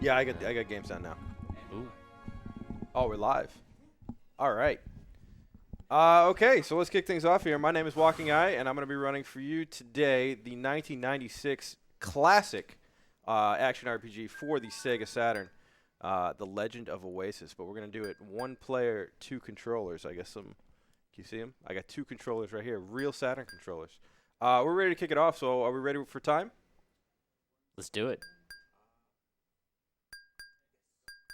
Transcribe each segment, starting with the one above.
Yeah, I got game sound now. Ooh. Oh, we're live. All right. Okay, so let's kick things off here. My name is walkingeye, and I'm going to be running for you today the 1996 classic action RPG for the Sega Saturn, The Legend of Oasis. But we're going to do it one player, two controllers. I guess some. Can you see them? I got two controllers right here, real Saturn controllers. We're ready to kick it off. So are we ready for time? Let's do it.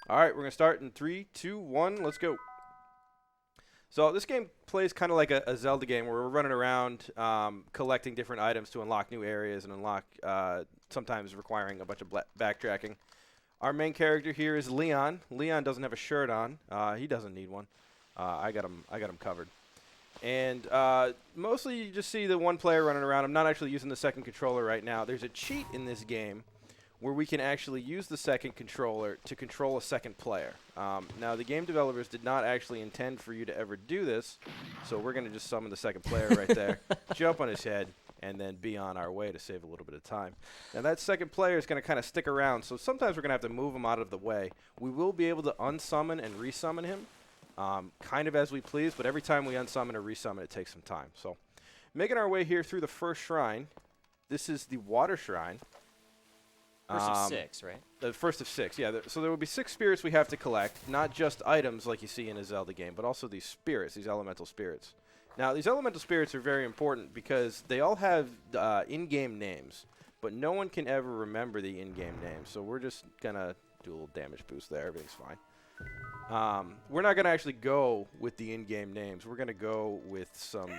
All right, we're going to start in 3, 2, 1. Let's go. So this game plays kind of like a Zelda game where we're running around collecting different items to unlock new areas and unlock sometimes requiring a bunch of backtracking. Our main character here is Leon. Leon doesn't have a shirt on. He doesn't need one. I got him covered. And mostly you just see the one player running around. I'm not actually using the second controller right now. There's a cheat in this game where we can actually use the second controller to control a second player. Now, the game developers did not actually intend for you to ever do this, so we're going to just summon the second player right there, jump on his head, and then be on our way to save a little bit of time. Now, that second player is going to kind of stick around, so sometimes we're going to have to move him out of the way. We will be able to unsummon and resummon him, kind of as we please, but every time we unsummon or resummon, it takes some time. So, making our way here through the first shrine. This is the water shrine. First of 6, right? The first of 6, yeah. So there will be 6 spirits we have to collect, not just items like you see in a Zelda game, but also these spirits, these elemental spirits. Now, these elemental spirits are very important because they all have in-game names, but no one can ever remember the in-game names. So we're just going to do a little damage boost there. Everything's fine. We're not going to actually go with the in-game names. We're going to go with some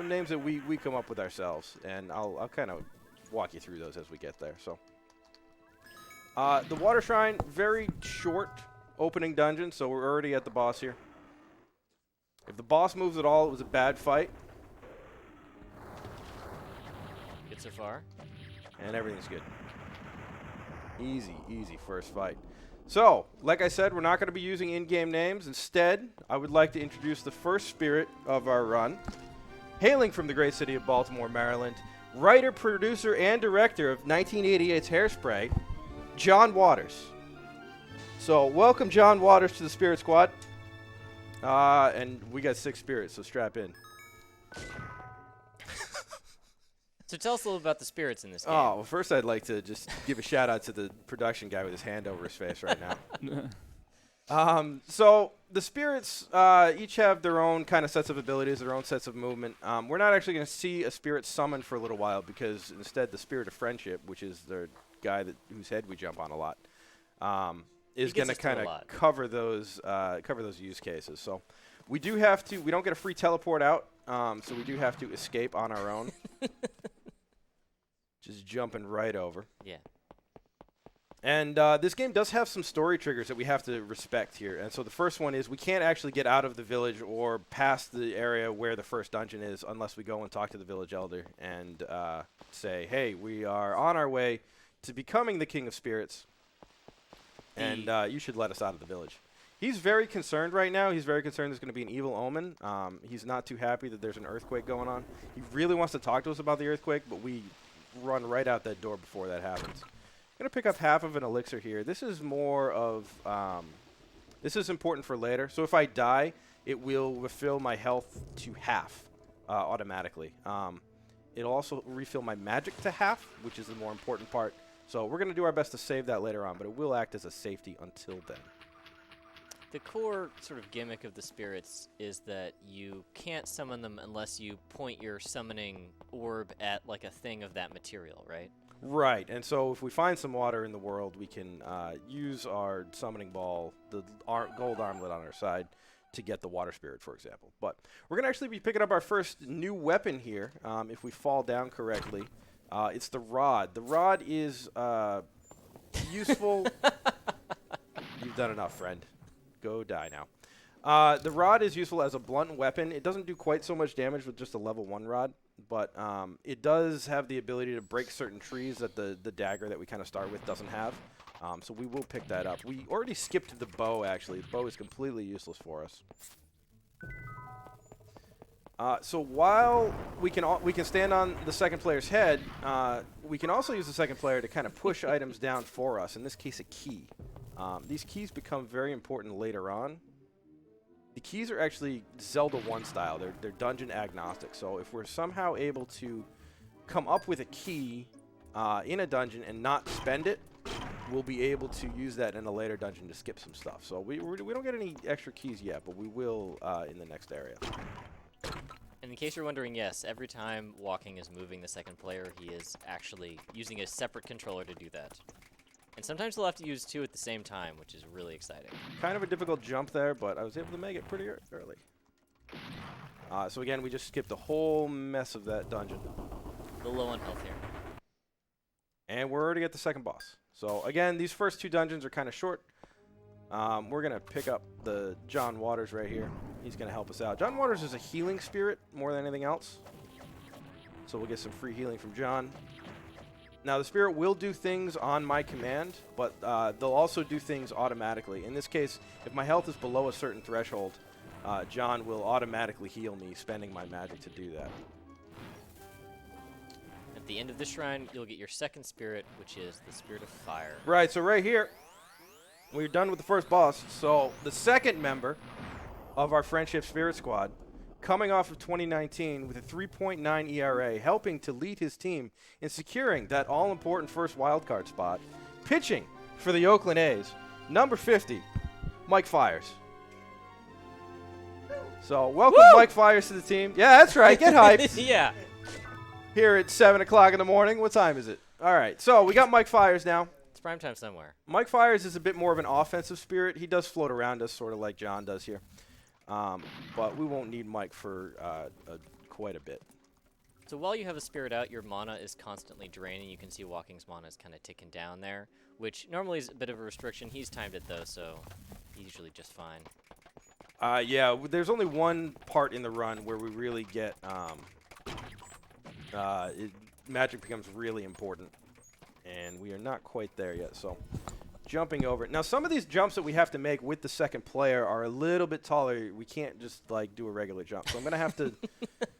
names that we come up with ourselves, and I'll kind of walk you through those as we get there. So. The Water Shrine, very short opening dungeon, so we're already at the boss here. If the boss moves at all, it was a bad fight. Good so far. And everything's good. Easy, easy first fight. So, like I said, we're not going to be using in-game names. Instead, I would like to introduce the first spirit of our run. Hailing from the great city of Baltimore, Maryland, writer, producer, and director of 1988's Hairspray, John Waters. So welcome John Waters to the Spirit Squad. And we got 6 spirits, so strap in. So tell us a little about the spirits in this game. Oh, well, first I'd like to just give a shout out to the production guy with his hand over his face right now. So the spirits each have their own kind of sets of abilities, their own sets of movement. We're not actually going to see a spirit summoned for a little while because instead the spirit of friendship, which is the guy whose head we jump on a lot, is going to kind of cover those use cases. So we do have to. We don't get a free teleport out, so we do have to escape on our own. Just jumping right over. Yeah. And this game does have some story triggers that we have to respect here. And so the first one is we can't actually get out of the village or past the area where the first dungeon is unless we go and talk to the village elder and say, hey, we are on our way to becoming the King of Spirits, and you should let us out of the village. He's very concerned right now. He's very concerned there's going to be an evil omen. He's not too happy that there's an earthquake going on. He really wants to talk to us about the earthquake, but we run right out that door before that happens. I'm going to pick up half of an elixir here. This is more of, this is important for later. So if I die, it will refill my health to half automatically. It'll also refill my magic to half, which is the more important part. So we're going to do our best to save that later on, but it will act as a safety until then. The core sort of gimmick of the spirits is that you can't summon them unless you point your summoning orb at like a thing of that material, right? Right, and so if we find some water in the world, we can use our summoning ball, the gold armlet on our side, to get the water spirit, for example. But we're going to actually be picking up our first new weapon here, if we fall down correctly. It's the rod. The rod is useful. You've done enough, friend. Go die now. The rod is useful as a blunt weapon. It doesn't do quite so much damage with just a level 1 rod, but it does have the ability to break certain trees that the dagger that we kind of start with doesn't have. So we will pick that up. We already skipped the bow, actually. The bow is completely useless for us. So while we can stand on the second player's head, we can also use the second player to kind of push items down for us. In this case, a key. These keys become very important later on. The keys are actually Zelda 1 style. They're dungeon agnostic. So if we're somehow able to come up with a key in a dungeon and not spend it, we'll be able to use that in a later dungeon to skip some stuff. So we don't get any extra keys yet, but we will in the next area. In case you're wondering, yes, every time Walking is moving the second player, he is actually using a separate controller to do that. And sometimes he'll have to use 2 at the same time, which is really exciting. Kind of a difficult jump there, but I was able to make it pretty early. So again, we just skipped the whole mess of that dungeon. A little low on health here. And we're already at the second boss. So again, these first 2 dungeons are kind of short. We're going to pick up the John Waters right here. He's going to help us out. John Waters is a healing spirit more than anything else. So we'll get some free healing from John. Now, the spirit will do things on my command, but they'll also do things automatically. In this case, if my health is below a certain threshold, John will automatically heal me, spending my magic to do that. At the end of the shrine, you'll get your second spirit, which is the Spirit of Fire. Right, so right here, we're done with the first boss. So the second member of our Friendship Spirit Squad, coming off of 2019 with a 3.9 ERA, helping to lead his team in securing that all-important first wildcard spot, pitching for the Oakland A's, number 50, Mike Fires. So welcome Mike Fires to the team. Yeah, that's right. Get hyped. Yeah. Here at 7 o'clock in the morning. What time is it? All right, so we got Mike Fires now. It's prime time somewhere. Mike Fires is a bit more of an offensive spirit. He does float around us, sort of like John does here. But we won't need Mike for quite a bit. So while you have a spirit out, your mana is constantly draining. You can see Walking's mana is kind of ticking down there, which normally is a bit of a restriction. He's timed it, though, so he's usually just fine. Yeah, there's only one part in the run where we really get magic becomes really important, and we are not quite there yet. So jumping over it. Now, some of these jumps that we have to make with the second player are a little bit taller. We can't just, like, do a regular jump. So I'm going to have to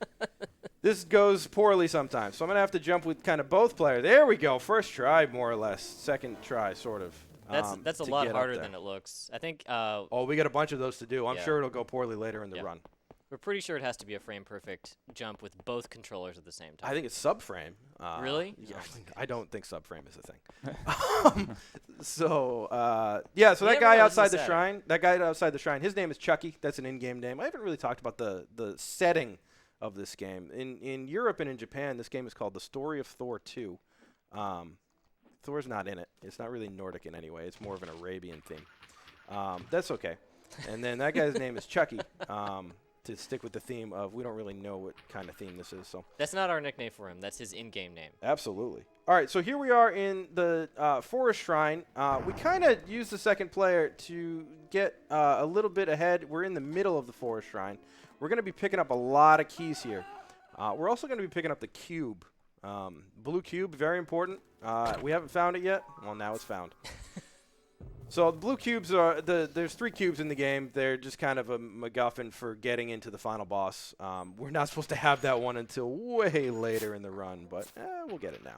– this goes poorly sometimes. So I'm going to have to jump with kind of both players. There we go. First try, more or less. Second try, sort of. That's a lot harder than it looks. I think oh, we got a bunch of those to do. I'm sure it'll go poorly later in the run. We're pretty sure it has to be a frame-perfect jump with both controllers at the same time. I think it's subframe. Really? Yeah, I don't think subframe is a thing. So that guy outside the shrine, his name is Chucky. That's an in-game name. I haven't really talked about the setting of this game. In Europe and in Japan, this game is called The Story of Thor 2. Thor's not in it. It's not really Nordic in any way. It's more of an Arabian theme. That's okay. And then that guy's name is Chucky. To stick with the theme of we don't really know what kind of theme this is. So that's not our nickname for him. That's his in-game name. Absolutely. All right, so here we are in the Forest Shrine. We kind of use the second player to get a little bit ahead. We're in the middle of the Forest Shrine. We're going to be picking up a lot of keys here. We're also going to be picking up the cube. Blue cube, very important. We haven't found it yet. Well, now it's found. So the blue cubes are there's 3 cubes in the game. They're just kind of a MacGuffin for getting into the final boss. We're not supposed to have that one until way later in the run, but we'll get it now.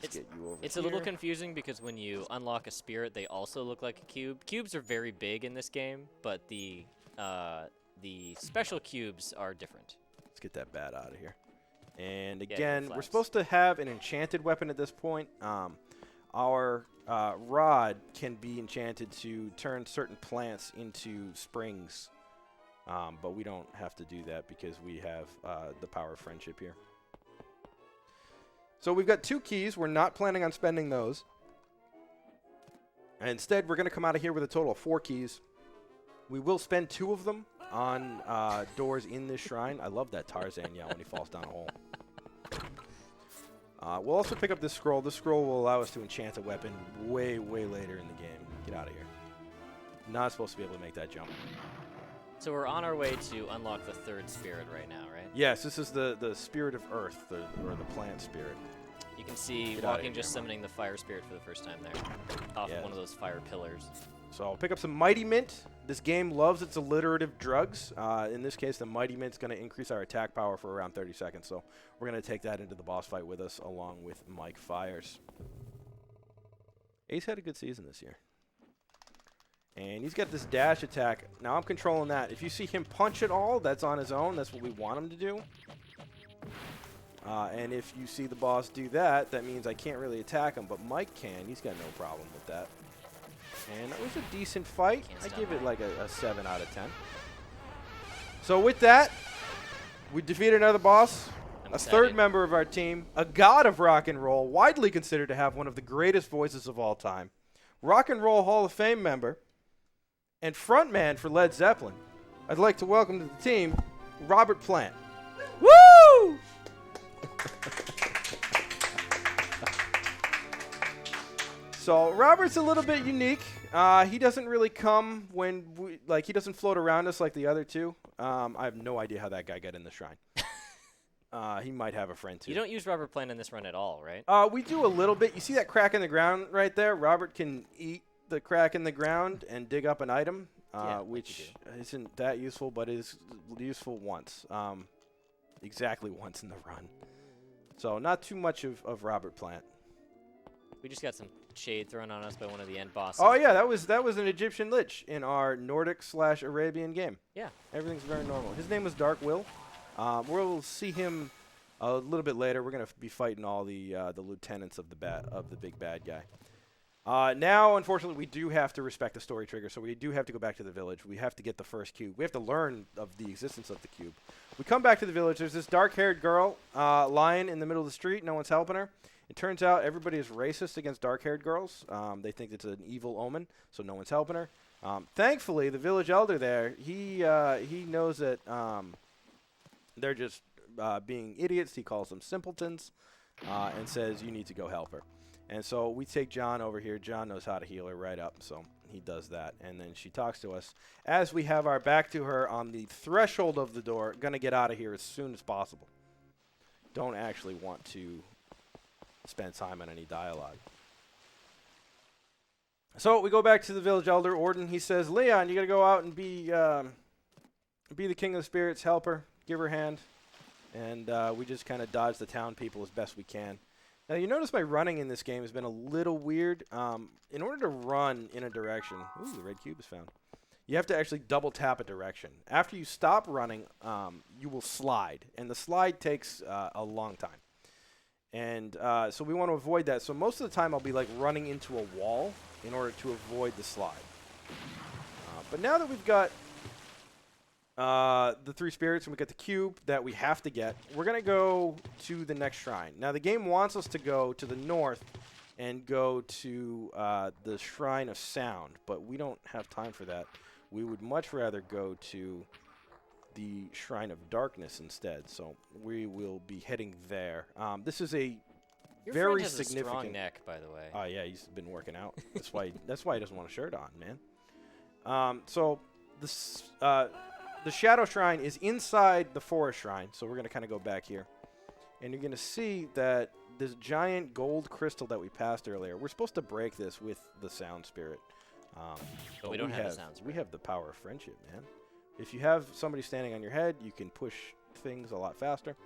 Let's get you over It's here. a little confusing because when you unlock a spirit, they also look like a cube. Cubes are very big in this game, but the special cubes are different. Let's get that bat out of here. And Yeah, again, we're supposed to have an enchanted weapon at this point. Our rod can be enchanted to turn certain plants into springs, but we don't have to do that because we have the power of friendship here. So we've got 2 keys. We're not planning on spending those. And instead, we're going to come out of here with a total of 4 keys. We will spend 2 of them on doors in this shrine. I love that Tarzan yell when he falls down a hole. We'll also pick up this scroll. This scroll will allow us to enchant a weapon way, way later in the game. Get out of here. Not supposed to be able to make that jump. So we're on our way to unlock the 3rd spirit right now, right? Yes, this is the spirit of Earth, or the plant spirit. You can see Get outta Walking here, just Mark. summoning the fire spirit for the first time there, off of one of those fire pillars. So I'll pick up some Mighty Mint. This game loves its alliterative drugs. In this case, the Mighty Mint's going to increase our attack power for around 30 seconds. So we're going to take that into the boss fight with us, along with Mike Fires. Ace had a good season this year. And he's got this dash attack. Now I'm controlling that. If you see him punch at all, that's on his own. That's what we want him to do. And if you see the boss do that, that means I can't really attack him. But Mike can. He's got no problem with that. And that was a decent fight. I give it like a 7 out of 10. So with that, we defeated another boss. A third member of our team. A god of rock and roll. Widely considered to have one of the greatest voices of all time. Rock and Roll Hall of Fame member. And frontman for Led Zeppelin. I'd like to welcome to the team, Robert Plant. Woo! So Robert's a little bit unique. He doesn't really come when he doesn't float around us like the other two. I have no idea how that guy got in the shrine. He might have a friend too. You don't use Robert Plant in this run at all, right? We do a little bit. You see that crack in the ground right there? Robert can eat the crack in the ground and dig up an item, which isn't that useful, but is useful once. Exactly once in the run. So not too much of Robert Plant. We just got some shade thrown on us by one of the end bosses. Oh yeah, that was an Egyptian lich in our Nordic/Arabian game. Yeah. Everything's very normal. His name was Dark Will. We'll see him a little bit later. We're gonna be fighting all the lieutenants of the big bad guy. Now, unfortunately, we do have to respect the story trigger, so we do have to go back to the village. We have to get the first cube. We have to learn of the existence of the cube. We come back to the village. There's this dark-haired girl lying in the middle of the street. No one's helping her. It turns out everybody is racist against dark-haired girls. They think it's an evil omen, so no one's helping her. Thankfully, the village elder there, he knows that they're just being idiots. He calls them simpletons and says, you need to go help her. And so we take John over here. John knows how to heal her right up, so he does that. And then she talks to us as we have our back to her on the threshold of the door, going to get out of here as soon as possible. Don't actually want to spend time on any dialogue. So we go back to the village elder, Orden. He says, Leon, you got to go out and be the king of the spirits, help her, give her a hand. And we just kind of dodge the town people as best we can. Now, you notice my running in this game has been a little weird. In order to run in a direction, ooh, the red cube is found. You have to actually double tap a direction. After you stop running, you will slide, and the slide takes a long time. And so we want to avoid that. So most of the time I'll be like running into a wall in order to avoid the slide. But now that we've got the 3 spirits and we got the cube that we have to get, we're going to go to the next shrine. Now the game wants us to go to the north and go to the Shrine of Sound, but we don't have time for that. We would much rather go to the Shrine of Darkness instead, so we will be heading there. This is a Your very friend has significant. a strong neck, by the way. Oh yeah, he's been working out. That's why he doesn't want a shirt on, man. So this the Shadow Shrine is inside the Forest Shrine, so we're gonna kind of go back here, and you're gonna see that this giant gold crystal that we passed earlier. We're supposed to break this with the Sound Spirit. But we don't have the Sound Spirit. We have the power of friendship, man. If you have somebody standing on your head, you can push things a lot faster.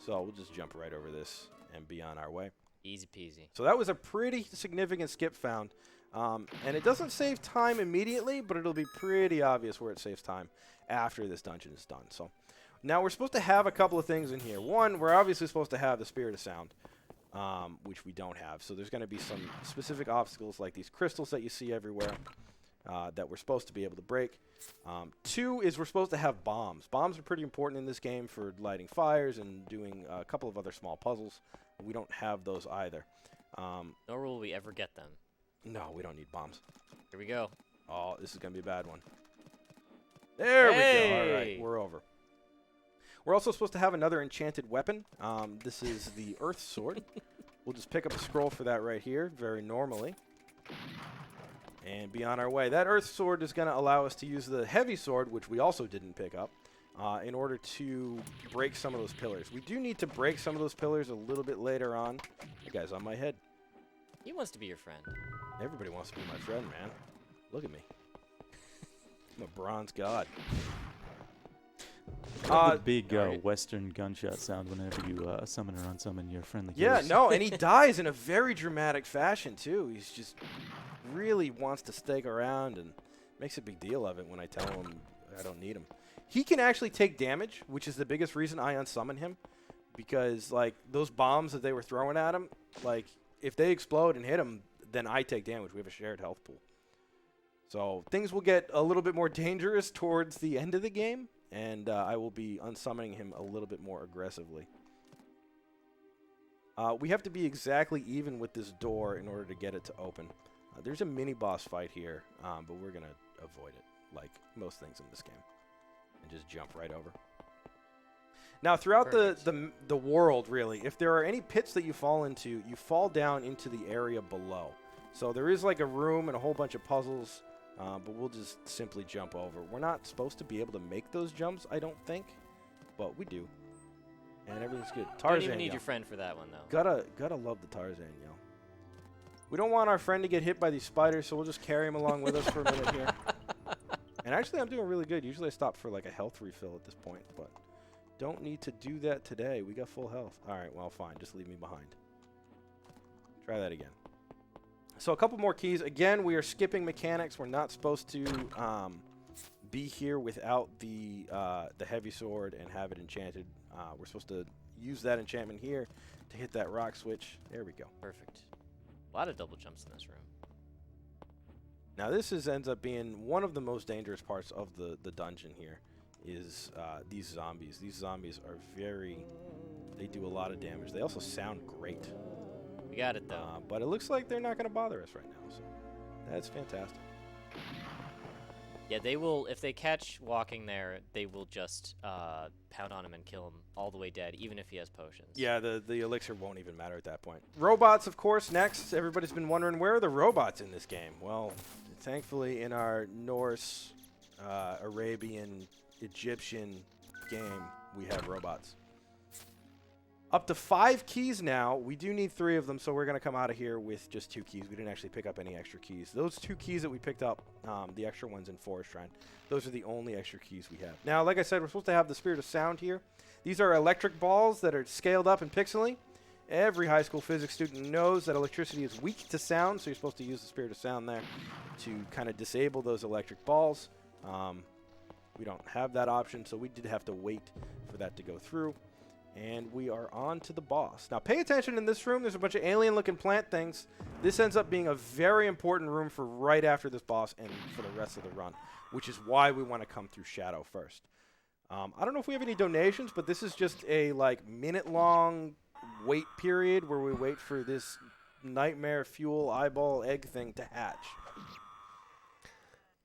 So we'll just jump right over this and be on our way. Easy peasy. So that was a pretty significant skip found. And it doesn't save time immediately, but it'll be pretty obvious where it saves time after this dungeon is done. So now we're supposed to have a couple of things in here. One, we're obviously supposed to have the Spirit of Sound, which we don't have. So there's going to be some specific obstacles like these crystals that you see everywhere that we're supposed to be able to break. 2 is we're supposed to have bombs. Bombs are pretty important in this game for lighting fires and doing a couple of other small puzzles. We don't have those either. Nor will we ever get them. No, we don't need bombs. Here we go. Oh, this is going to be a bad one. There we go. All right, Hey! we're over. We're also supposed to have another enchanted weapon. This is the Earth Sword. We'll just pick up a scroll for that right here, very normally. And be on our way. That Earth Sword is going to allow us to use the Heavy Sword, which we also didn't pick up, in order to break some of those pillars. We do need to break some of those pillars a little bit later on. That guy's on my head. He wants to be your friend. Everybody wants to be my friend, man. Look at me. I'm a bronze god. The big alright. Western gunshot sound whenever you summon or unsummon your friendly Yeah, ghost. no, and he dies in a very dramatic fashion, too. He's just really wants to stake around and makes a big deal of it when I tell him I don't need him. He can actually take damage, which is the biggest reason I unsummon him, because, like, those bombs that they were throwing at him, like, if they explode and hit him, then I take damage. We have a shared health pool. So things will get a little bit more dangerous towards the end of the game, and I will be unsummoning him a little bit more aggressively. We have to be exactly even with this door in order to get it to open. There's a mini-boss fight here, but we're going to avoid it, like most things in this game, and just jump right over. Now, throughout the world, really, if there are any pits that you fall into, you fall down into the area below. So there is like a room and a whole bunch of puzzles, but we'll just simply jump over. We're not supposed to be able to make those jumps, I don't think, but we do. And everything's good. Tarzan Don't even need yell. your friend for that one, though. Gotta love the Tarzan yell. We don't want our friend to get hit by these spiders, so we'll just carry him along with us for a minute here. And actually, I'm doing really good. Usually I stop for like a health refill at this point, but don't need to do that today. We got full health. All right, well, fine. Just leave me behind. Try that again. So a couple more keys. Again, we are skipping mechanics. We're not supposed to be here without the heavy sword and have it enchanted. We're supposed to use that enchantment here to hit that rock switch. There we go. Perfect. A lot of double jumps in this room. Now this ends up being one of the most dangerous parts of the dungeon here is these zombies. These zombies are they do a lot of damage. They also sound great. We got it, though. But it looks like they're not going to bother us right now, so that's fantastic. Yeah, they will, if they catch walking there, they will just pound on him and kill him all the way dead, even if he has potions. Yeah, the elixir won't even matter at that point. Robots, of course, next. Everybody's been wondering, where are the robots in this game? Well, thankfully, in our Norse, Arabian, Egyptian game, we have robots. Up to 5 keys now. We do need 3 of them, so we're going to come out of here with just 2 keys. We didn't actually pick up any extra keys. Those 2 keys that we picked up, the extra ones in Forest Shrine, those are the only extra keys we have. Now, like I said, we're supposed to have the Spirit of Sound here. These are electric balls that are scaled up in pixely. Every high school physics student knows that electricity is weak to sound, so you're supposed to use the Spirit of Sound there to kind of disable those electric balls. We don't have that option, so we did have to wait for that to go through. And we are on to the boss. Now, pay attention in this room. There's a bunch of alien-looking plant things. This ends up being a very important room for right after this boss and for the rest of the run, which is why we want to come through Shadow first. I don't know if we have any donations, but this is just a, like, minute-long wait period where we wait for this nightmare fuel eyeball egg thing to hatch.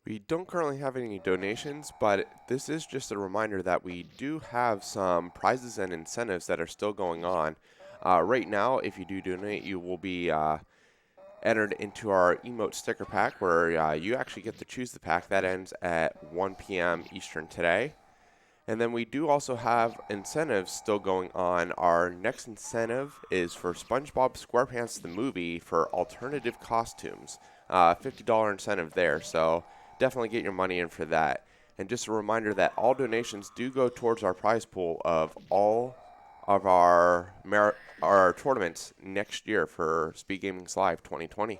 We don't currently have any donations, but this is just a reminder that we do have some prizes and incentives that are still going on. Right now, if you do donate, you will be entered into our emote sticker pack where you actually get to choose the pack. That ends at 1 p.m. Eastern today. And then we do also have incentives still going on. Our next incentive is for SpongeBob SquarePants the movie for alternative costumes. $50 incentive there, so definitely get your money in for that. And just a reminder that all donations do go towards our prize pool of all of our tournaments next year for SpeedGaming Live 2020.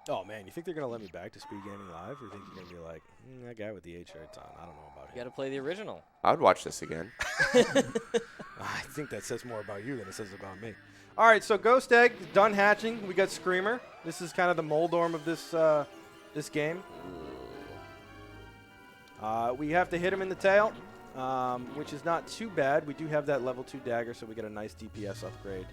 Oh, man, you think they're going to let me back to SpeedGaming Live? Or you think you're going to be like, that guy with the H-shirts on, I don't know about him. You got to play the original. I would watch this again. I think that says more about you than it says about me. All right, so Ghost Egg, done hatching. We got Screamer. This is kind of the Moldorm of this game. We have to hit him in the tail, which is not too bad. We do have that level 2 dagger, so we get a nice DPS upgrade.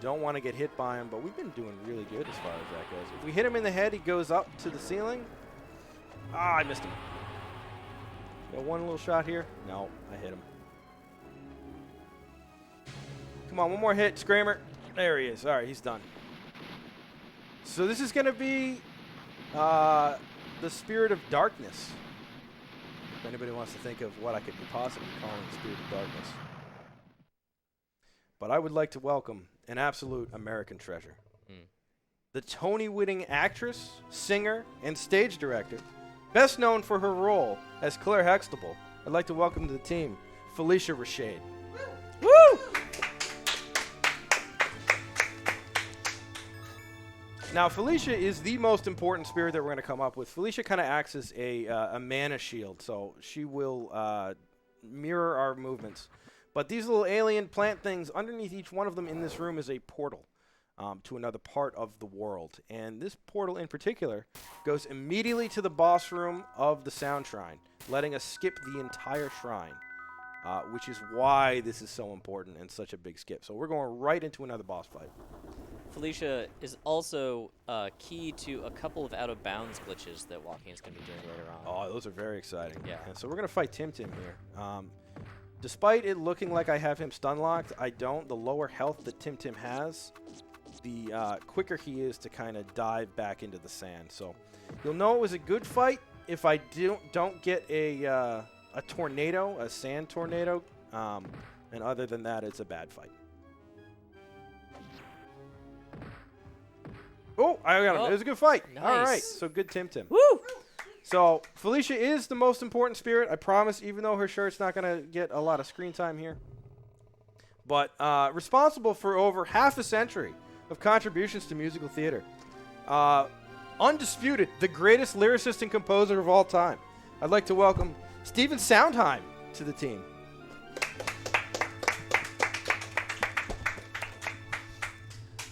Don't want to get hit by him, but we've been doing really good as far as that goes. If we hit him in the head, he goes up to the ceiling. Ah, I missed him. Got one little shot here. No, I hit him. Come on, one more hit, Screamer. There he is. All right, he's done. So this is going to be the Spirit of Darkness. If anybody wants to think of what I could be possibly calling the Spirit of Darkness. But I would like to welcome an absolute American treasure. the Tony-winning actress, singer, and stage director, best known for her role as Claire Huxtable. I'd like to welcome to the team, Felicia Rashade. Woo! Now, Felicia is the most important spirit that we're going to come up with. Felicia kind of acts as a mana shield, so she will mirror our movements. But these little alien plant things, underneath each one of them in this room is a portal to another part of the world. And this portal in particular goes immediately to the boss room of the Sound Shrine, letting us skip the entire shrine, which is why this is so important and such a big skip. So we're going right into another boss fight. Felicia is also key to a couple of out-of-bounds glitches that Walking is going to be doing later on. Oh, those are very exciting. Yeah. And so we're going to fight Tim here. Despite it looking like I have him stun locked, I don't. The lower health that Tim has, the quicker he is to kind of dive back into the sand. So you'll know it was a good fight if I don't get a tornado, a sand tornado. And other than that, it's a bad fight. Oh, I got him. Oh, it was a good fight. nice. All right. So good Tim. Woo! So Felicia is the most important spirit, I promise, even though her shirt's not going to get a lot of screen time here. But responsible for over half a century of contributions to musical theater. Undisputed, the greatest lyricist and composer of all time. I'd like to welcome Steven Sondheim to the team.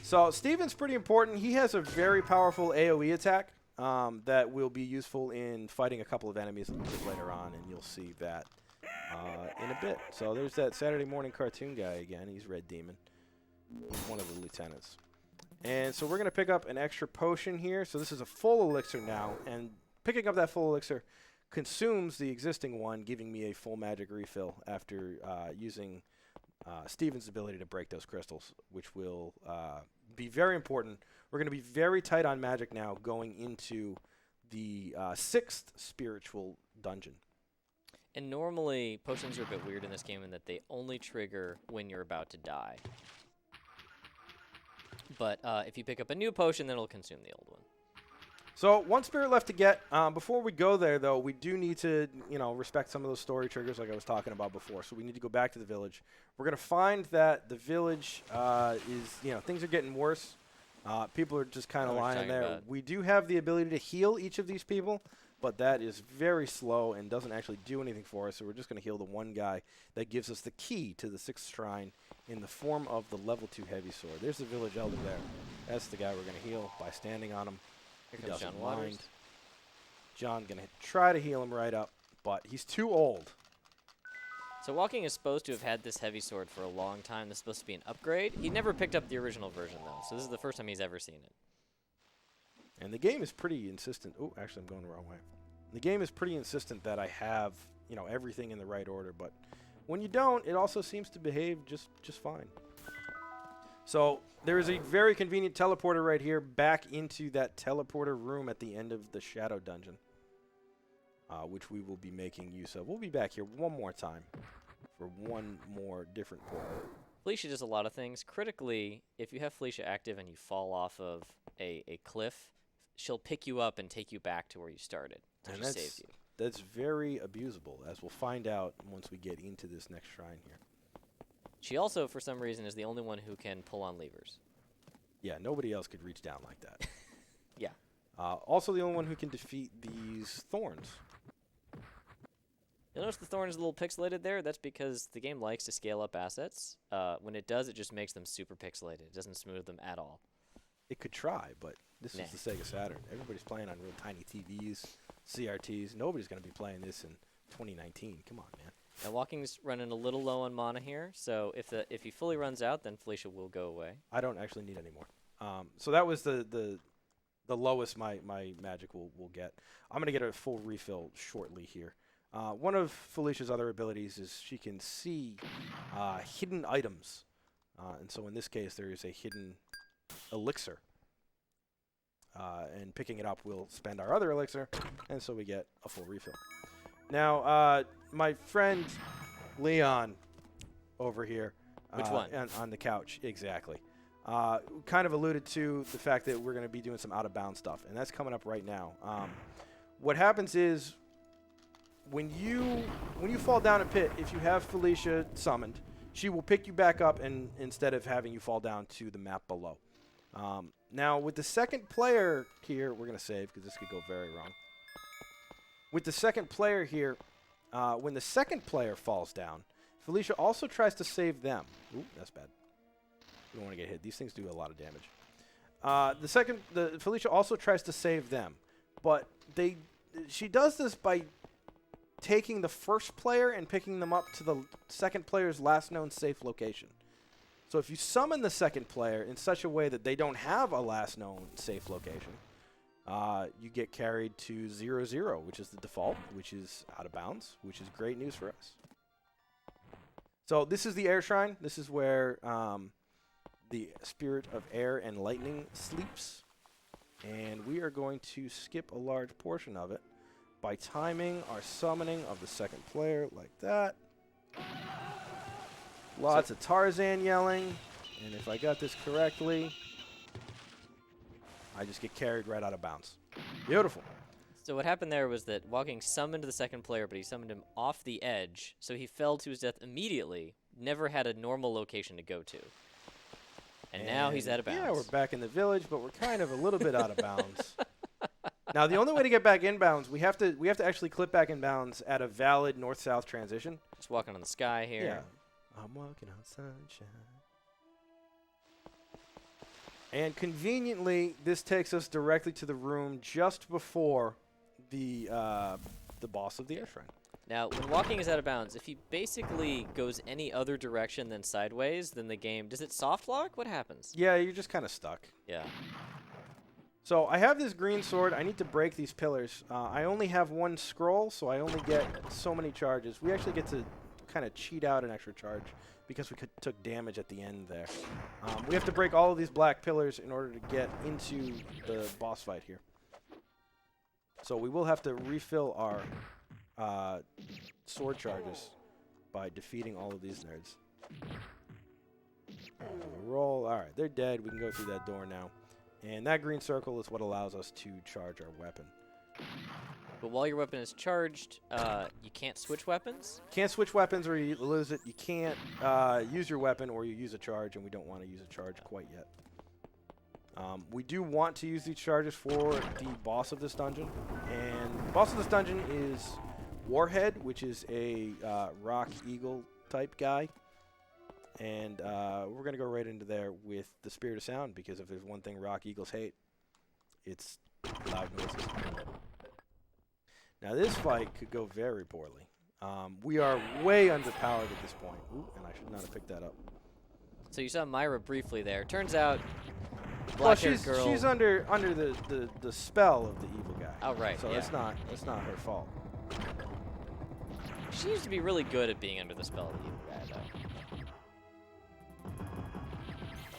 So Steven's pretty important. He has a very powerful AoE attack that will be useful in fighting a couple of enemies a little bit later on, and you'll see that in a bit. So there's that Saturday morning cartoon guy again. He's Red Demon. He's one of the lieutenants. And so we're going to pick up an extra potion here. So this is a full elixir now, and picking up that full elixir consumes the existing one, giving me a full magic refill after using Steven's ability to break those crystals, which will be very important. We're going to be very tight on magic now going into the 6th spiritual dungeon. And normally, potions are a bit weird in this game in that they only trigger when you're about to die. But if you pick up a new potion, then it'll consume the old one. So one spirit left to get. Before we go there, though, we do need to, respect some of those story triggers like I was talking about before. So we need to go back to the village. We're going to find that the village is, things are getting worse. People are just kind of lying there. We do have the ability to heal each of these people, but that is very slow and doesn't actually do anything for us. So we're just going to heal the one guy that gives us the key to the 6th shrine in the form of the level 2 heavy sword. There's the village elder there. That's the guy we're going to heal by standing on him. Here comes John Waters. John going to try to heal him right up, but he's too old. So Walking is supposed to have had this heavy sword for a long time. This is supposed to be an upgrade. He never picked up the original version, though, so this is the first time he's ever seen it. And the game is pretty insistent. Oh, actually, I'm going the wrong way. The game is pretty insistent that I have, everything in the right order, but when you don't, it also seems to behave just fine. So there is a very convenient teleporter right here back into that teleporter room at the end of the Shadow Dungeon, which we will be making use of. We'll be back here one more time for one more different portal. Felicia does a lot of things. Critically, if you have Felicia active and you fall off of a cliff, she'll pick you up and take you back to where you started. So she saves you. That's very abusable, as we'll find out once we get into this next shrine here. She also, for some reason, is the only one who can pull on levers. Yeah, nobody else could reach down like that. Yeah. Also the only one who can defeat these thorns. You'll notice the thorn is a little pixelated there. That's because the game likes to scale up assets. When it does, it just makes them super pixelated. It doesn't smooth them at all. It could try, but this Nah. is the Sega Saturn. Everybody's playing on real tiny TVs, CRTs. Nobody's going to be playing this in 2019. Come on, man. Now, Walking's running a little low on mana here, so if he fully runs out, then Felicia will go away. I don't actually need any more. So that was the lowest my magic will get. I'm going to get a full refill shortly here. One of Felicia's other abilities is she can see hidden items. And so in this case, there is a hidden elixir. And picking it up will spend our other elixir, and so we get a full refill. Now, my friend Leon over here. Which one? On the couch, exactly. kind of alluded to the fact that we're going to be doing some out-of-bounds stuff, and that's coming up right now. What happens is when you fall down a pit, if you have Felicia summoned, she will pick you back up and instead of having you fall down to the map below. Now, with the second player here, we're going to save because this could go very wrong. With the second player here, when the second player falls down, Felicia also tries to save them. Ooh, that's bad. You don't want to get hit. These things do a lot of damage. Felicia also tries to save them, but she does this by taking the first player and picking them up to the second player's last known safe location. So if you summon the second player in such a way that they don't have a last known safe location, you get carried to 0-0, which is the default, which is out of bounds, which is great news for us. So this is the air shrine. This is where the spirit of air and lightning sleeps. And we are going to skip a large portion of it by timing our summoning of the second player like that. Lots of Tarzan yelling. And if I got this correctly, I just get carried right out of bounds. Beautiful. So what happened there was that Walking summoned the second player, but he summoned him off the edge, so he fell to his death immediately, never had a normal location to go to. And now he's out of bounds. Yeah, we're back in the village, but we're kind of a little bit out of bounds. Now, the only way to get back in bounds, we have to actually clip back in bounds at a valid north-south transition. Just walking on the sky here. Yeah. I'm walking on sunshine. And conveniently, this takes us directly to the room just before the boss of the air shrine. Now, when Walking is out of bounds, if he basically goes any other direction than sideways, then the game, does it soft lock? What happens? Yeah, you're just kind of stuck. Yeah. So I have this green sword. I need to break these pillars. I only have one scroll, so I only get so many charges. We actually get to kind of cheat out an extra charge because we took damage at the end there. We have to break all of these black pillars in order to get into the boss fight here. So we will have to refill our sword charges by defeating all of these nerds. Roll. All right, they're dead. We can go through that door now. And that green circle is what allows us to charge our weapon. But while your weapon is charged, you can't switch weapons? Can't switch weapons or you lose it. You can't use your weapon or you use a charge, and we don't want to use a charge quite yet. We do want to use these charges for the boss of this dungeon. And the boss of this dungeon is Warhead, which is a rock eagle type guy. And we're going to go right into there with the Spirit of Sound, because if there's one thing rock eagles hate, it's loud noises. Now this fight could go very poorly. We are way underpowered at this point. Ooh, and I should not have picked that up. So you saw Myra briefly there. Turns out, Well, black-haired girl. she's under the spell of the evil guy. Oh, right, So yeah. that's not her fault. She used to be really good at being under the spell of the evil guy,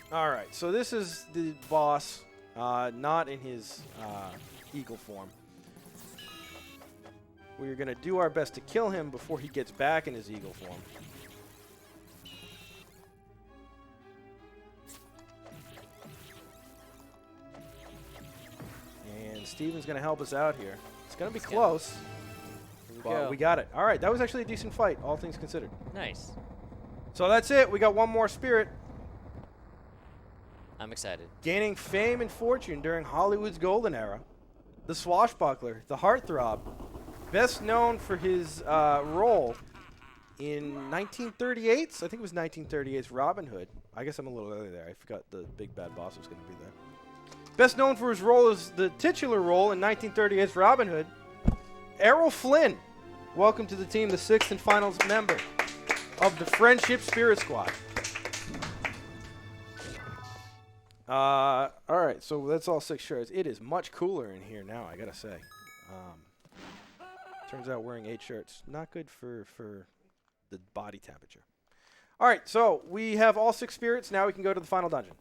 though. All right, so this is the boss, not in his eagle form. We're going to do our best to kill him before he gets back in his eagle form. And Steven's going to help us out here. It's going to be close. Here we But go. we got it. All right, that was actually a decent fight, all things considered. Nice. So that's it. We got one more spirit. I'm excited. Gaining fame and fortune during Hollywood's golden era, the swashbuckler, the heartthrob, best known for his role in 1938's, I think it was 1938's Robin Hood. I guess I'm a little early there. I forgot the big bad boss was going to be there. Best known for his role as the titular role in 1938's Robin Hood, Errol Flynn. Welcome to the team, the sixth and final member of the Friendship Spirit Squad. All right, so that's all 6 shirts. It is much cooler in here now, I gotta say. Turns out wearing 8 shirts, not good for the body temperature. All right, so we have all 6 spirits. Now we can go to the final dungeon.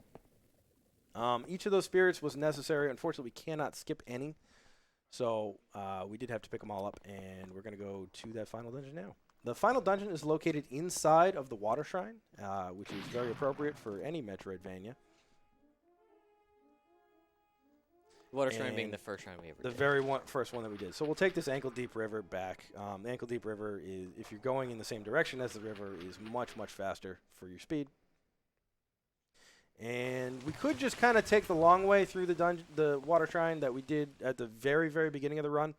Each of those spirits was necessary. Unfortunately, we cannot skip any. So we did have to pick them all up, and we're going to go to that final dungeon now. The final dungeon is located inside of the Water Shrine, which is very appropriate for any Metroidvania. Water Shrine being And the first shrine we ever the did. very first one that we did. So we'll take this Ankle Deep River back. The Ankle Deep River is, if you're going in the same direction as the river, is much, much faster for your speed. And we could just kind of take the long way through the Water Shrine that we did at the very, very beginning of the run.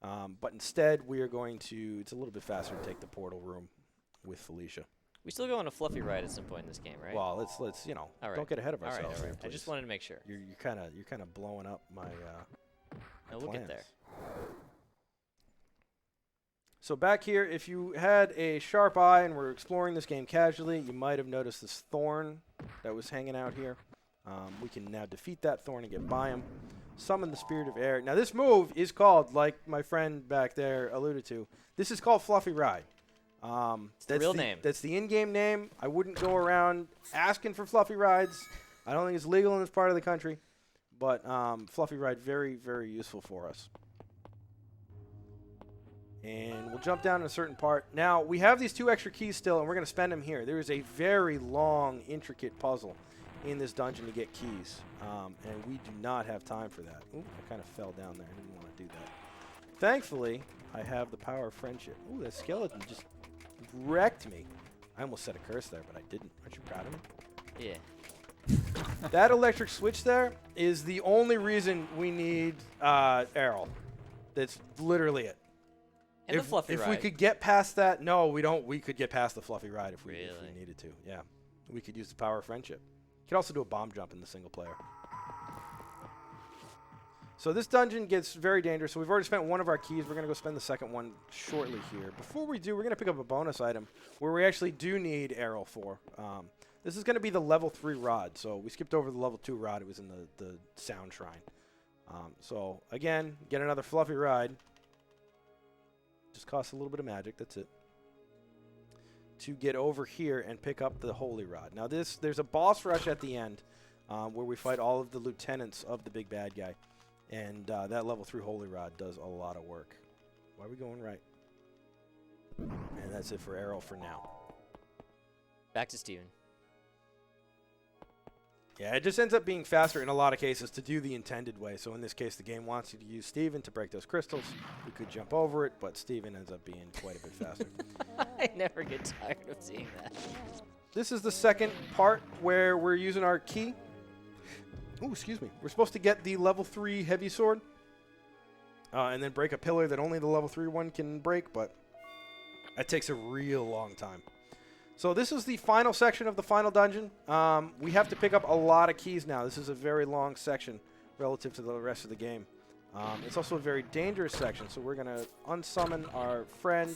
But instead, we are going to, it's a little bit faster to take the portal room with Felicia. We still go on a fluffy ride at some point in this game, right? Well, let's you know, All right. don't get ahead of all right, ourselves. all right. Here, I just please. wanted to make sure. You're kind of blowing up my No, we'll get plans. there. So back here, if you had a sharp eye and were exploring this game casually, you might have noticed this thorn that was hanging out here. We can now defeat that thorn and get by him. Summon the Spirit of Air. Now this move is called, like my friend back there alluded to, this is called Fluffy Ride. It's the real name. That's the in-game name. I wouldn't go around asking for Fluffy Rides. I don't think it's legal in this part of the country. But Fluffy Ride, very, very useful for us. And we'll jump down to a certain part. Now, we have these 2 extra keys still, and we're going to spend them here. There is a very long, intricate puzzle in this dungeon to get keys. And we do not have time for that. Ooh, I kind of fell down there. I didn't want to do that. Thankfully, I have the power of friendship. Ooh, that skeleton just wrecked me. I almost said a curse there, but I didn't. Aren't you proud of me? Yeah. That electric switch there is the only reason we need Errol. That's literally it. And the fluffy if ride. we could get past that, no, we don't. We could get past the fluffy ride if we Really? needed to. Yeah, we could use the power of friendship. You could also do a bomb jump in the single player. So this dungeon gets very dangerous. So we've already spent one of our keys. We're going to go spend the second one shortly here. Before we do, we're going to pick up a bonus item where we actually do need Errol for. This is going to be the level 3 rod. So we skipped over the level 2 rod. It was in the sound shrine. So again, get another fluffy ride. Just costs a little bit of magic. That's it. To get over here and pick up the holy rod. Now there's a boss rush at the end where we fight all of the lieutenants of the big bad guy. And that level 3 holy rod does a lot of work. Why are we going right? And that's it for Errol for now. Back to Steven. Yeah, it just ends up being faster in a lot of cases to do the intended way. So in this case, the game wants you to use Steven to break those crystals. We could jump over it, but Steven ends up being quite a bit faster. I never get tired of seeing that. This is the second part where we're using our key. Ooh, excuse me. We're supposed to get the level 3 heavy sword. And then break a pillar that only the level 3 one can break, but that takes a real long time. So this is the final section of the final dungeon. We have to pick up a lot of keys now. This is a very long section relative to the rest of the game. It's also a very dangerous section, so we're going to unsummon our friend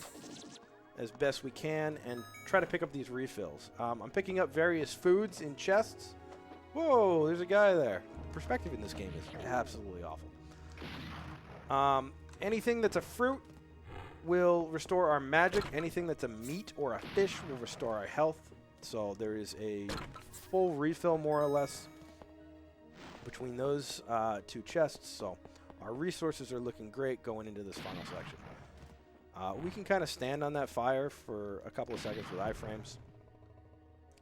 as best we can and try to pick up these refills. I'm picking up various foods in chests. Whoa, there's a guy there. Perspective in this game is absolutely awful. Anything that's a fruit will restore our magic. Anything that's a meat or a fish will restore our health. So there is a full refill, more or less, between those 2 chests. So our resources are looking great going into this final section. We can kind of stand on that fire for a couple of seconds with iframes.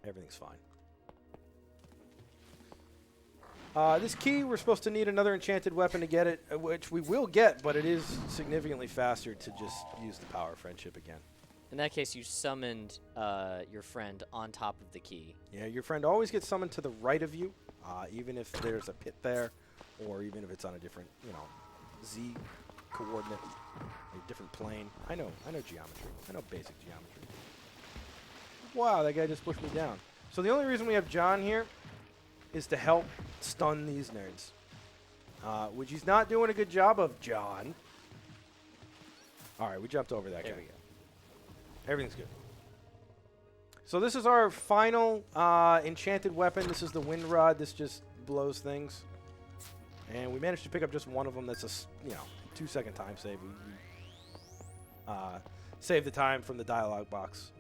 Everything's fine. This key, we're supposed to need another enchanted weapon to get it, which we will get, but it is significantly faster to just use the power of friendship again. In that case, you summoned your friend on top of the key. Yeah, your friend always gets summoned to the right of you, even if there's a pit there, or even if it's on a different, Z coordinate, a different plane. I know geometry. I know basic geometry. Wow, that guy just pushed me down. So the only reason we have John here is to help stun these nerds, which he's not doing a good job of, John. All right, we jumped over that There guy. we go. Everything's good. So this is our final enchanted weapon. This is the wind rod. This just blows things. And we managed to pick up just one of them. That's a 2-second time save. We save the time from the dialogue box.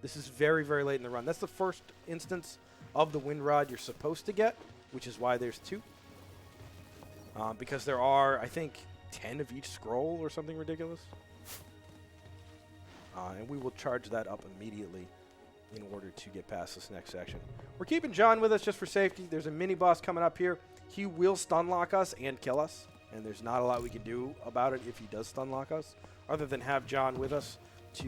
This is very, very late in the run. That's the first instance of the wind rod you're supposed to get, which is why there's 2. Because there are, I think, 10 of each scroll or something ridiculous. And we will charge that up immediately in order to get past this next section. We're keeping John with us just for safety. There's a mini boss coming up here. He will stun lock us and kill us, and there's not a lot we can do about it if he does stun lock us, other than have John with us to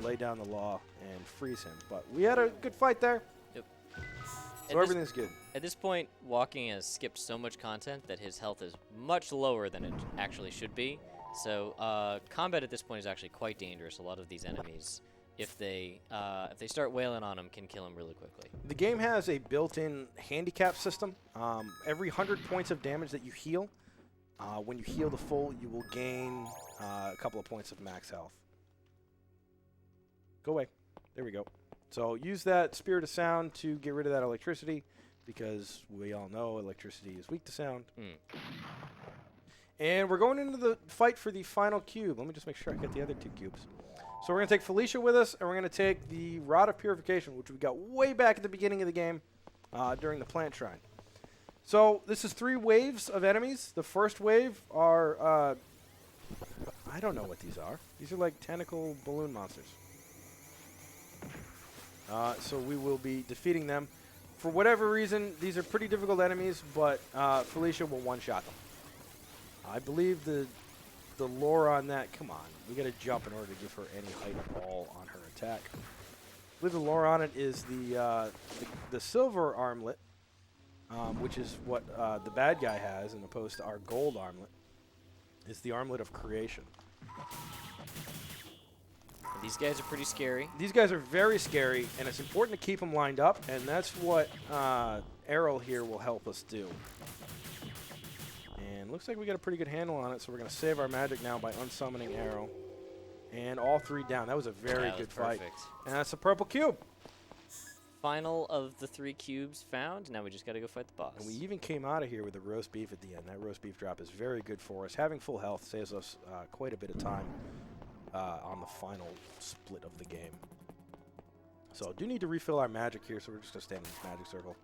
lay down the law and freeze him. But we had a good fight there. Yep. So everything's good. At this point, Walking has skipped so much content that his health is much lower than it actually should be. So combat at this point is actually quite dangerous. A lot of these enemies, if they start wailing on him, can kill him really quickly. The game has a built-in handicap system. Every 100 points of damage that you heal, when you heal the full, you will gain a couple of points of max health. Go away. There we go. So use that Spirit of Sound to get rid of that electricity, because we all know electricity is weak to sound. And we're going into the fight for the final cube. Let me just make sure I get the other 2 cubes. So we're going to take Felicia with us, and we're going to take the Rod of Purification, which we got way back at the beginning of the game during the Plant Shrine. So this is 3 waves of enemies. The first wave are, I don't know what these are. These are like tentacle balloon monsters. So we will be defeating them. For whatever reason, these are pretty difficult enemies, but Felicia will one-shot them. I believe the lore on that, come on, we got to jump in order to give her any height at all on her attack. I believe the lore on it is the silver armlet, which is what the bad guy has, in opposed to our gold armlet. It's the armlet of creation. These guys are pretty scary. These guys are very scary, and it's important to keep them lined up, and that's what Errol here will help us do. And looks like we got a pretty good handle on it, so we're going to save our magic now by unsummoning Errol. And all 3 down. That was a very good fight. And that's a purple cube. Final of the 3 cubes found. Now we just got to go fight the boss. And we even came out of here with a roast beef at the end. That roast beef drop is very good for us. Having full health saves us quite a bit of time on the final split of the game. So do need to refill our magic here, so we're just going to stand in this magic circle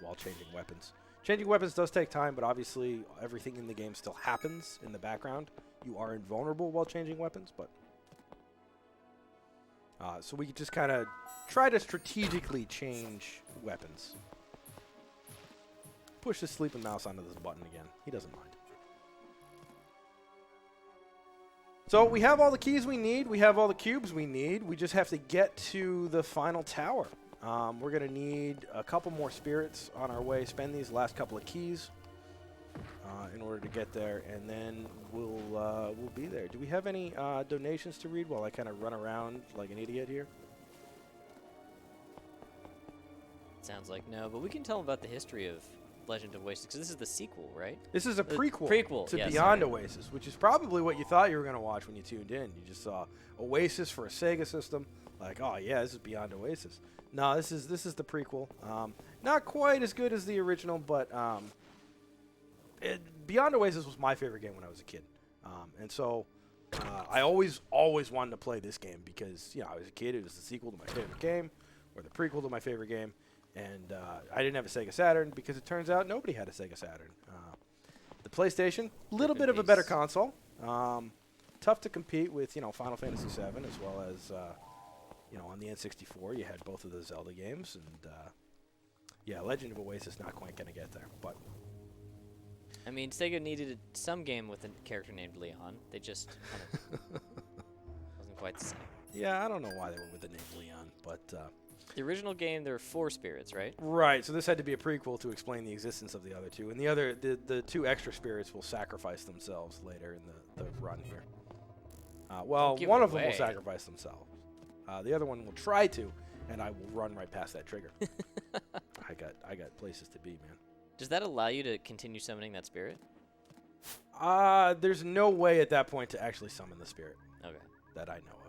while changing weapons. Changing weapons does take time, but obviously everything in the game still happens in the background. You are invulnerable while changing weapons, but so we just kind of try to strategically change weapons. Push the sleeping mouse onto this button again. He doesn't mind. So we have all the keys we need. We have all the cubes we need. We just have to get to the final tower. We're going to need a couple more spirits on our way. Spend these last couple of keys in order to get there, and then we'll be there. Do we have any donations to read while I kind of run around like an idiot here? Sounds like no, but we can tell about the history of Legend of Oasis, because this is the sequel, right? This is a prequel to yes, Beyond sorry. Oasis, which is probably what you thought you were going to watch when you tuned in. You just saw Oasis for a Sega system. Like, oh yeah, this is Beyond Oasis. No, this is the prequel. Not quite as good as the original, but Beyond Oasis was my favorite game when I was a kid. And so I always wanted to play this game because, I was a kid. It was the sequel to my favorite game, or the prequel to my favorite game. And I didn't have a Sega Saturn because it turns out nobody had a Sega Saturn. The PlayStation, a little bit of a better console. Tough to compete with, Final Fantasy VII, as well as, on the N64, you had both of the Zelda games. And, yeah, Legend of Oasis not quite going to get there. But I mean, Sega needed some game with a character named Leon. They just wasn't quite the same. yeah, I don't know why they went with the name Leon, but... The original game, there were 4 spirits, right? Right, so this had to be a prequel to explain the existence of the other 2. And the 2 extra spirits will sacrifice themselves later in the run here. Well, one of them will sacrifice themselves. The other one will try to, and I will run right past that trigger. I got places to be, man. Does that allow you to continue summoning that spirit? There's no way at that point to actually summon the spirit. Okay. That I know of.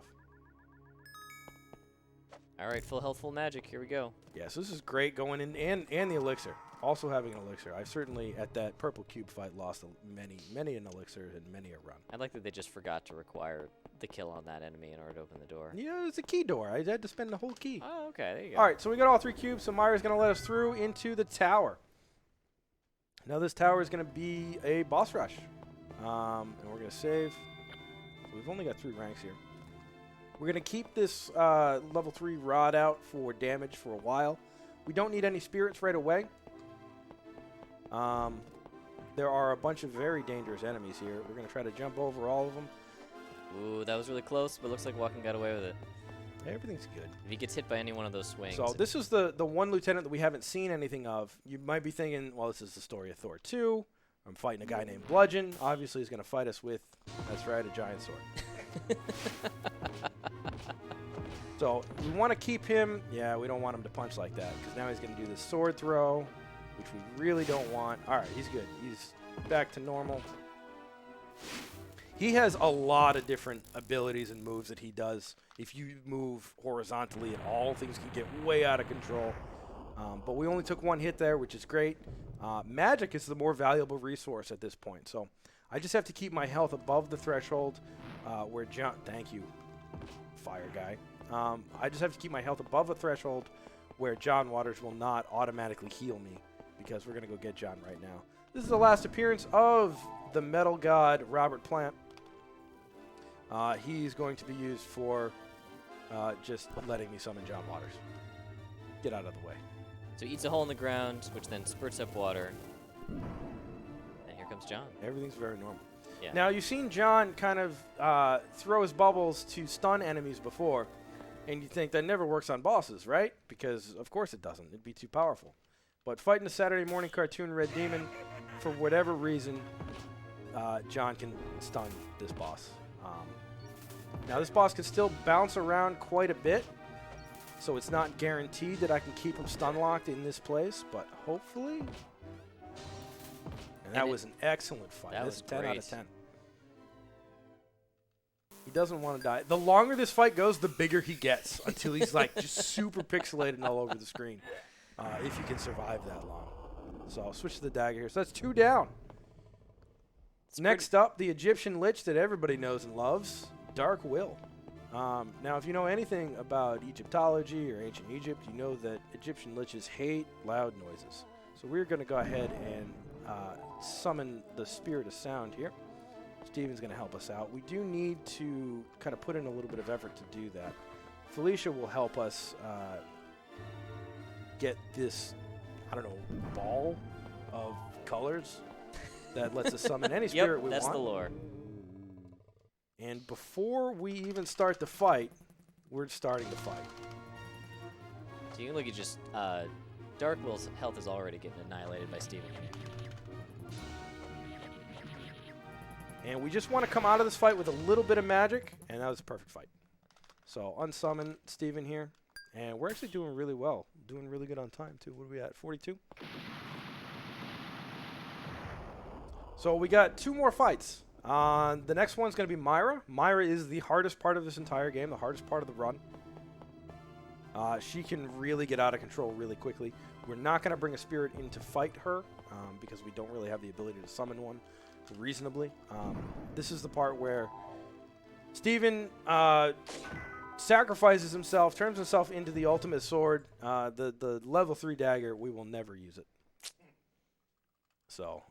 All right, full health, full magic. Here we go. Yeah, so this is great going in, and the elixir. Also having an elixir. I've certainly, at that purple cube fight, lost many an elixir and many a run. I like that they just forgot to require the kill on that enemy in order to open the door. Yeah, it's a key door. I had to spend the whole key. Oh, okay. There you go. All right, so we got all 3 cubes, so Myra's going to let us through into the tower. Now this tower is going to be a boss rush. And we're going to save. So we've only got 3 ranks here. We're going to keep this level 3 rod out for damage for a while. We don't need any spirits right away. There are a bunch of very dangerous enemies here. We're going to try to jump over all of them. Ooh, that was really close, but looks like Walking got away with it. Everything's good. If he gets hit by any one of those swings. So this is the one lieutenant that we haven't seen anything of. You might be thinking, well, this is the story of Thor 2. I'm fighting a guy named Bludgeon. Obviously, he's going to fight us with, that's right, a giant sword. So we want to keep him. Yeah, we don't want him to punch like that because now he's going to do this sword throw, which we really don't want. All right, he's good. He's back to normal. He has a lot of different abilities and moves that he does. If you move horizontally at all, things can get way out of control. But we only took one hit there, which is great. Magic is the more valuable resource at this point. So I just have to keep my health above the threshold where John... Thank you, fire guy. I just have to keep my health above a threshold where John Waters will not automatically heal me because we're going to go get John right now. This is the last appearance of the metal god, Robert Plant. He's going to be used for just letting me summon John Waters. Get out of the way. So he eats a hole in the ground, which then spurts up water. And here comes John. Everything's very normal. Yeah. Now, you've seen John kind of throw his bubbles to stun enemies before, and you think that never works on bosses, right? Because, of course, it doesn't. It'd be too powerful. But fighting a Saturday morning cartoon Red Demon, for whatever reason, John can stun this boss. Now, this boss can still bounce around quite a bit, so it's not guaranteed that I can keep him stun locked in this place, but hopefully. And that was an excellent fight. That's 10 out of 10. He doesn't want to die. The longer this fight goes, the bigger he gets until he's like just super pixelated and all over the screen. If you can survive that long. So I'll switch to the dagger here. So that's 2 down. Next up, the Egyptian Lich that everybody knows and loves, Dark Will. Now, if you know anything about Egyptology or ancient Egypt, you know that Egyptian liches hate loud noises. So we're going to go ahead and summon the Spirit of Sound here. Steven's going to help us out. We do need to kind of put in a little bit of effort to do that. Felicia will help us get this, I don't know, ball of colors that lets us summon any spirit we want. That's the lore. And before we even start the fight, we're starting the fight. So you can look at just Dark Will's health is already getting annihilated by Steven. And we just want to come out of this fight with a little bit of magic, and that was a perfect fight. So unsummon Steven here, and we're actually doing really well. Doing really good on time, too. What are we at, 42? So we got 2 more fights. The next one's going to be Myra. Myra is the hardest part of this entire game, the hardest part of the run. She can really get out of control really quickly. We're not going to bring a spirit in to fight her because we don't really have the ability to summon one reasonably. This is the part where Steven sacrifices himself, turns himself into the ultimate sword. The level 3 dagger, we will never use it. So,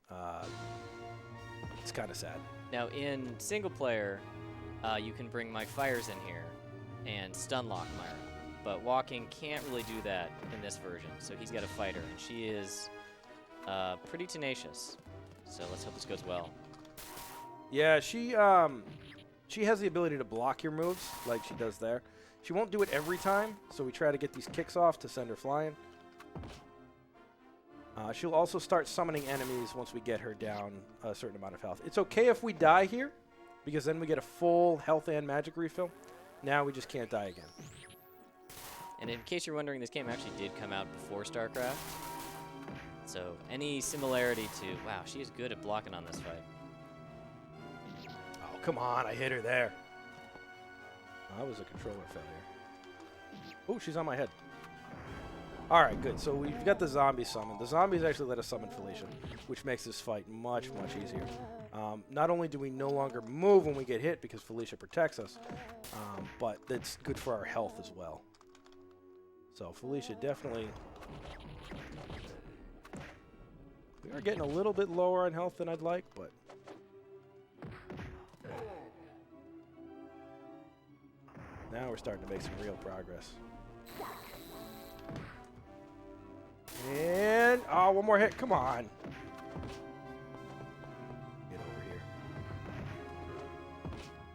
it's kind of sad. Now, in single player, you can bring Mike Fires in here and stun lock Myra. But Walking can't really do that in this version, so he's got a fighter, and she is pretty tenacious. So let's hope this goes well. Yeah, she has the ability to block your moves like she does there. She won't do it every time, so we try to get these kicks off to send her flying. She'll also start summoning enemies once we get her down a certain amount of health. It's okay if we die here, because then we get a full health and magic refill. Now we just can't die again. And in case you're wondering, this game actually did come out before StarCraft. So any similarity to... Wow, she is good at blocking on this fight. Oh, come on. I hit her there. That was a controller failure. Oh, she's on my head. All right, good. So we've got the zombie summon. The zombies actually let us summon Felicia, which makes this fight much, much easier. Not only do we no longer move when we get hit because Felicia protects us, but it's good for our health as well. So Felicia definitely... We are getting a little bit lower on health than I'd like, but... Now we're starting to make some real progress. And, oh, one more hit. Come on. Get over here.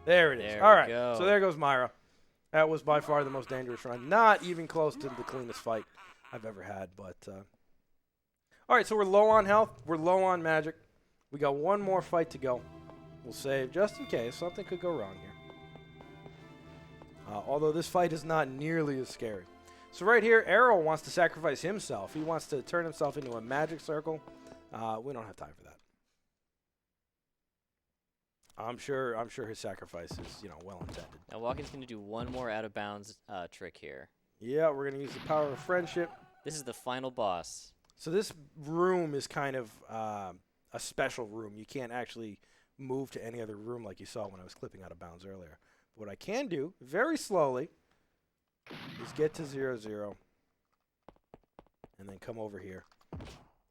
There it is. There All we right. go. So there goes Myra. That was by far the most dangerous run. Not even close to the cleanest fight I've ever had. But all right, so we're low on health. We're low on magic. We got one more fight to go. We'll save just in case. Something could go wrong here. Although this fight is not nearly as scary. So right here, Arrow wants to sacrifice himself. He wants to turn himself into a magic circle. We don't have time for that. I'm sure his sacrifice is, well intended. Now Walking's going to do one more out of bounds trick here. Yeah, we're going to use the power of friendship. This is the final boss. So this room is kind of a special room. You can't actually move to any other room like you saw when I was clipping out of bounds earlier. What I can do, very slowly, is get to 0-0, and then come over here.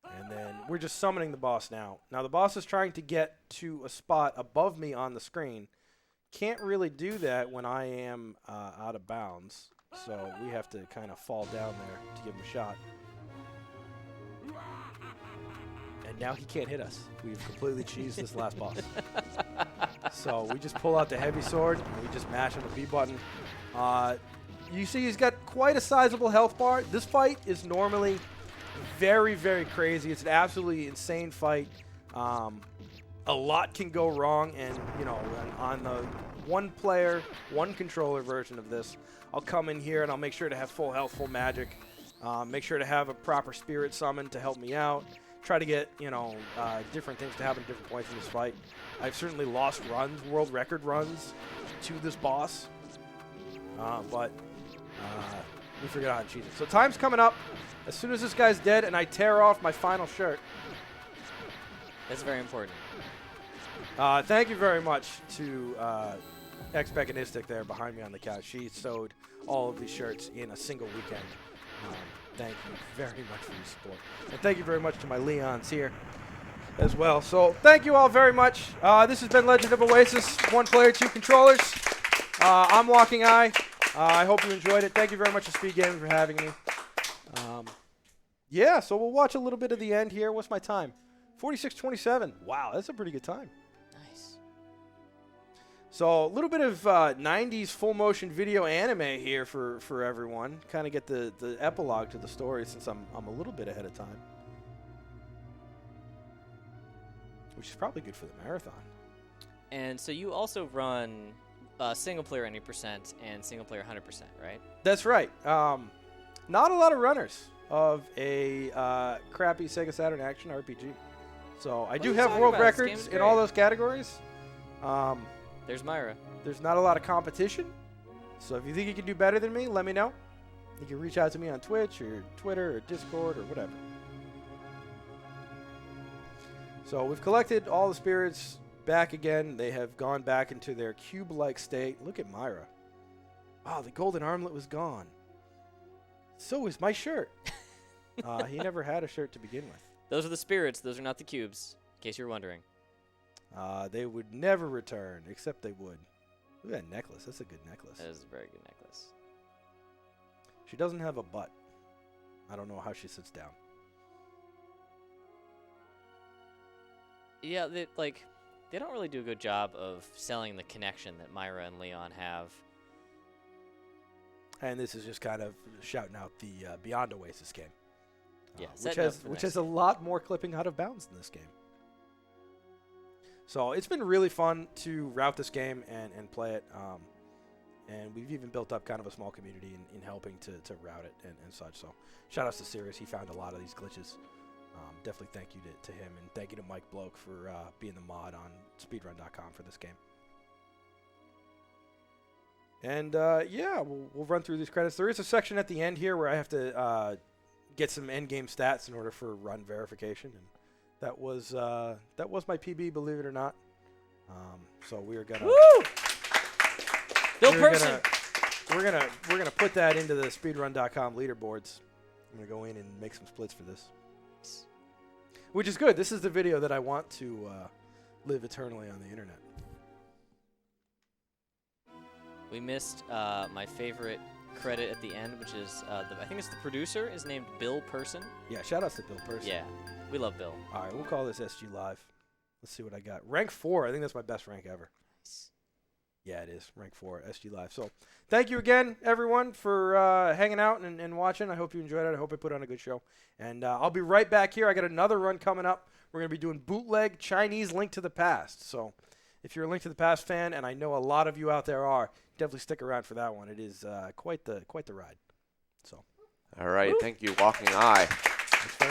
And then we're just summoning the boss now. Now the boss is trying to get to a spot above me on the screen. Can't really do that when I am out of bounds. So we have to kind of fall down there to give him a shot. And now he can't hit us. We've completely cheesed this last boss. So we just pull out the heavy sword, and we just mash on the B button. You see he's got quite a sizable health bar. This fight is normally very, very crazy. It's an absolutely insane fight. A lot can go wrong, and, on the one-player, one-controller version of this, I'll come in here and I'll make sure to have full health, full magic. Make sure to have a proper spirit summon to help me out. Try to get, different things to happen at different points in this fight. I've certainly lost runs, world record runs, to this boss. But we figured out how to cheat it. So time's coming up. As soon as this guy's dead and I tear off my final shirt. That's very important. Thank you very much to X-Mechanistic there behind me on the couch. She sewed all of these shirts in a single weekend. Thank you very much for your support. And thank you very much to my Leons here as well. So thank you all very much. This has been Legend of Oasis, 1 player, 2 controllers. I'm walkingeye. I hope you enjoyed it. Thank you very much to SpeedGaming for having me. Yeah, so we'll watch a little bit of the end here. What's my time? 46:27. Wow, that's a pretty good time. Nice. So a little bit of 90s full motion video anime here for everyone. Kind of get the epilogue to the story since I'm a little bit ahead of time. Which is probably good for the marathon. And so you also run single player 90% and single player 100%, right? That's right. Not a lot of runners of a crappy Sega Saturn action RPG. So I do have world records in all those categories. There's Myra. There's not a lot of competition. So if you think you can do better than me, let me know. You can reach out to me on Twitch or Twitter or Discord or whatever. So we've collected all the spirits back again. They have gone back into their cube-like state. Look at Myra. Oh, the golden armlet was gone. So is my shirt. He never had a shirt to begin with. Those are the spirits. Those are not the cubes, in case you're wondering. They would never return, except they would. Look at that necklace. That's a good necklace. That is a very good necklace. She doesn't have a butt. I don't know how she sits down. Yeah, they don't really do a good job of selling the connection that Myra and Leon have. And this is just kind of shouting out the Beyond Oasis game. Yeah, which has a lot more clipping out of bounds in this game. So it's been really fun to route this game and play it. And we've even built up kind of a small community in helping to route it and such. So shout outs to Sirius. He found a lot of these glitches. Definitely thank you to him. And thank you to Mike Bloke for being the mod on speedrun.com for this game. And yeah, we'll run through these credits. There is a section at the end here where I have to get some end game stats in order for run verification, and that was my PB, believe it or not. So we are gonna we're gonna put that into the speedrun.com leaderboards. I'm gonna go in and make some splits for this, which is good. This is the video that I want to live eternally on the internet. We missed my favorite credit at the end, which is I think it's the producer is named Bill Person. Yeah, shout outs to Bill Person. Yeah, we love Bill. All right, we'll call this SGLive. Let's see what I got. Rank 4. I think that's my best rank ever. Yeah, it is. Rank 4, SGLive. So thank you again, everyone, for hanging out and watching. I hope you enjoyed it. I hope I put on a good show. And I'll be right back here. I got another run coming up. We're going to be doing bootleg Chinese Link to the Past. So if you're a Link to the Past fan, and I know a lot of you out there are, definitely stick around for that one. It is quite the ride. So. All right. Thank you, Walking Eye.